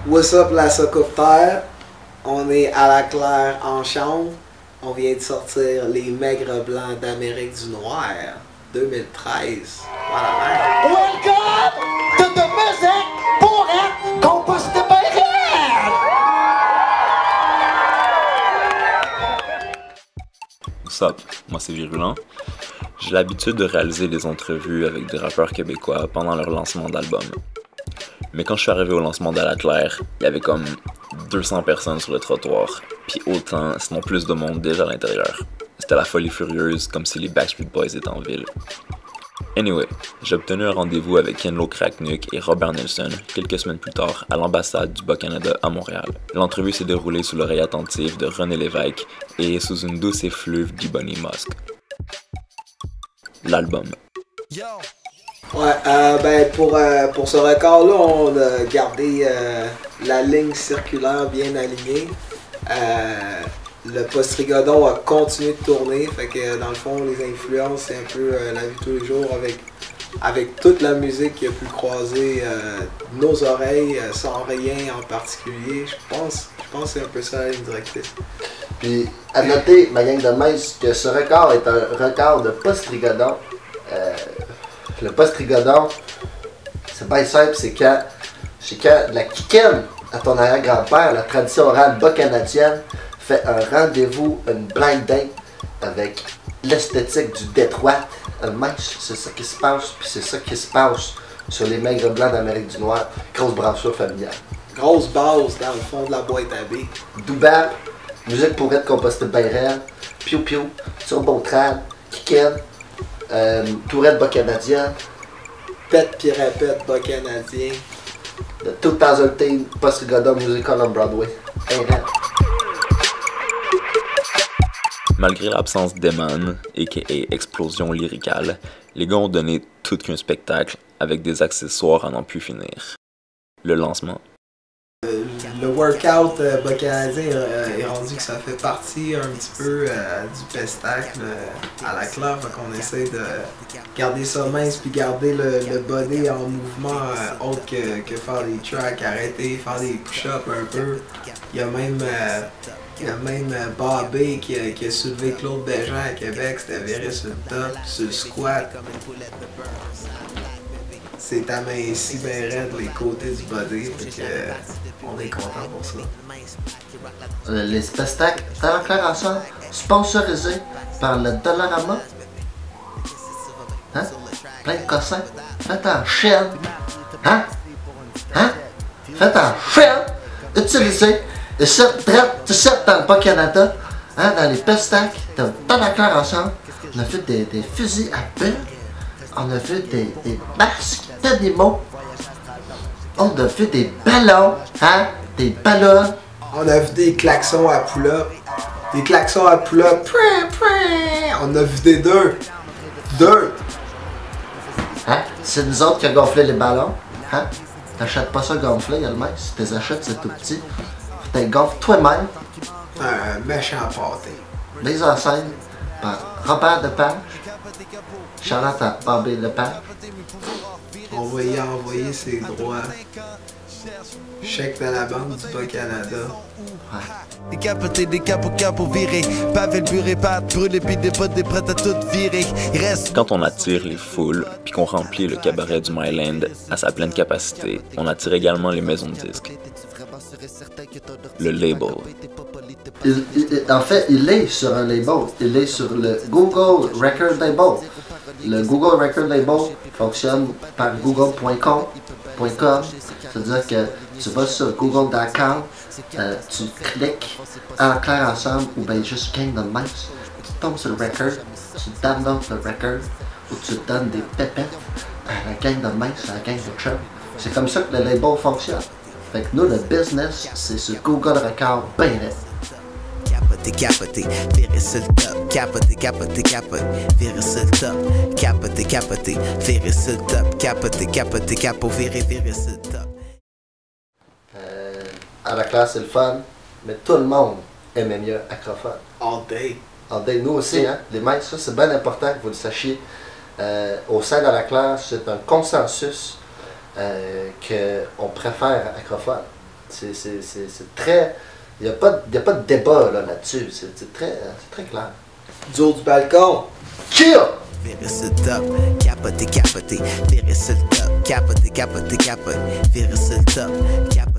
What's up la Socopter? On est à la claire en chambre. On vient de sortir Les Maigres Blancs d'Amérique du Noir 2013. Voilà. Welcome to the music pour être composté by hand! What's up? Moi c'est Virulent. J'ai l'habitude de réaliser des entrevues avec des rappeurs québécois pendant leur lancement d'album. Mais quand je suis arrivé au lancement d'À la Claire, il y avait comme 200 personnes sur le trottoir, puis autant, sinon plus de monde déjà à l'intérieur. C'était la folie furieuse, comme si les Backstreet Boys étaient en ville. Anyway, j'ai obtenu un rendez-vous avec Ken Lo Cracknuck et Robert Nelson quelques semaines plus tard à l'ambassade du Bas-Canada à Montréal. L'entrevue s'est déroulée sous l'oreille attentive de René Lévesque et sous une douce effluve d'Ebony Musk. L'album. Ouais, pour ce record-là, on a gardé la ligne circulaire bien alignée. Le post-rigodon a continué de tourner, fait que dans le fond, les influences, c'est un peu la vie de tous les jours avec toute la musique qui a pu croiser nos oreilles sans rien en particulier. Je pense que c'est un peu ça la ligne directrice. Puis, à noter, ma gang de mince, que ce record est un record de post-rigodon. Le post-rigodon, c'est bien simple, c'est quand la kikenne à ton arrière-grand-père, la tradition orale bas-canadienne, fait un rendez-vous, une blind date avec l'esthétique du Détroit. Mince, c'est ça qui se passe, puis c'est ça qui se passe sur les Maigres Blancs d'Amérique du Noir. Grosse brassure familiale. Grosse base dans le fond de la boîte à billes. Doubab, musique pour être compostée bien réelle, piou-piou, turbo-trad, kikenne, tourette bas-canadienne. Pète pis répète bas canadien. The 2010 Post-Rigodon Musical on Broadway. Malgré l'absence d'Eman, a.k.a. Explosion lyricale, les gars ont donné tout qu'un spectacle avec des accessoires à n'en plus finir. Le lancement. Le workout bas canadien est rendu que ça fait partie un petit peu du pestacle à la claire, donc on essaie de garder ça mince puis garder le body en mouvement autre que faire des tracks, arrêter, faire des push-ups un peu. Il y a même Bobby qui a soulevé Claude Bégin à Québec, c'était viré sur le top, sur le squat. C'est aminci bien raide les côtés du body, donc on est content pour ça. Les spectacles à la claire ensemble, sponsorisés par le Dollarama. Hein? Plein de cossins. Faites en chaîne. Hein? Hein? Faites en chaîne. Utilisez. Et c'est dans le Bas-Canada, hein, dans les pestacles, dans la claire ensemble, on a fait des fusils à bulles, on a fait des masques d'animaux, on a fait des ballons, hein, des ballons. On a vu des klaxons à pull-up, on a vu des deux. Hein, c'est nous autres qui avons gonflé les ballons, hein, t'achètes pas ça gonflé, il y a le mec, si tu les achètes c'est tout petit. T'es gonfles toi-même. Un méchant pâté. Mise en scène par Robert Lepage. Charlotte à Bobby Lepage. On va y envoyer ses droits. Chèque de la banque du Bas-Canada. Ouais. Des capos virés. Pavé le bureau pâte, brûlé pis des potes des prêts à tout virer. Il reste. Quand on attire les foules, puis qu'on remplit le cabaret du Myland à sa pleine capacité, on attire également les maisons de disques. Le label. En fait, il est sur un label. Il est sur le Google Record Label. Le Google Record Label fonctionne par google.com. C'est-à-dire que tu vas sur google.com, tu cliques en clair ensemble ou bien juste gang de mince. Tu tombes sur le record, tu downloads le record ou tu donnes des pépettes à la gang de mince, à la gang de chum. C'est comme ça que le label fonctionne. Fait que nous, le business, c'est sur Google Record, ben net. Capoté, virer sur le top. Capoté, virer sur le top. Capoté, virer sur le top. Capoté, virer sur le top. À la classe, c'est le fun, mais tout le monde aimait mieux Acrophone. All day. All day, nous aussi, hein, les maîtres, ça c'est bien important que vous le sachiez. Au sein de la classe, c'est un consensus qu'on préfère Acrophone. C'est très... Il n'y a pas de débat là-dessus. C'est très clair. Du haut du balcon. Kill! Virer sur le top, capoter, capoter, virer sur le top, capoter, capoter, capoter, virer sur le top, capoter.